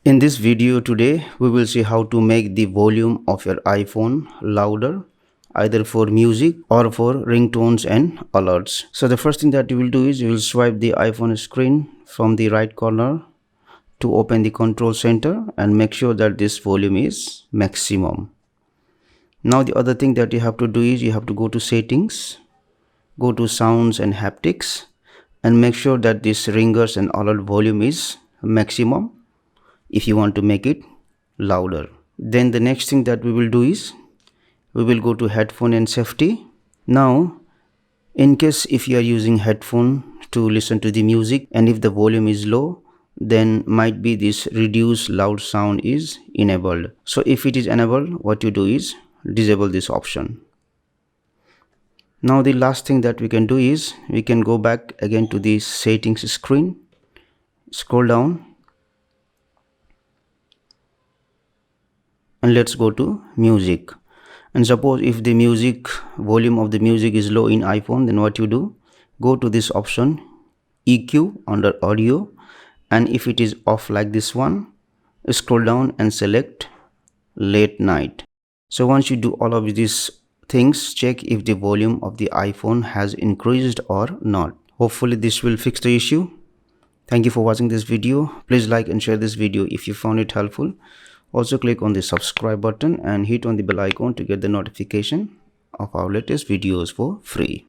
In this video today, we will see how to make the volume of your iPhone louder, either for music or for ringtones and alerts. So the first thing that you will do is you will swipe the iPhone screen from the right corner to open the control center and make sure that this volume is maximum. Now the other thing that you have to do is you have to go to settings, go to sounds and haptics, and make sure that this ringers and alert volume is maximum if you want to make it louder. Then the next thing that we will do is we will go to headphone and safety. Now in case if you are using headphone to listen to the music and if the volume is low, then might be this reduce loud sound is enabled. So if it is enabled, what you do is disable this option. Now the last thing that we can do is we can go back again to the settings screen, scroll down, and let's go to music. And suppose if the music volume of the music is low in iPhone, then what you do, go to this option EQ under audio, and if it is off like this one, scroll down and select late night. So once you do all of these things, check if the volume of the iPhone has increased or not. Hopefully this will fix the issue. Thank you for watching this video. Please like and share this video if you found it helpful. Also click on the subscribe button and hit on the bell icon to get the notification of our latest videos for free.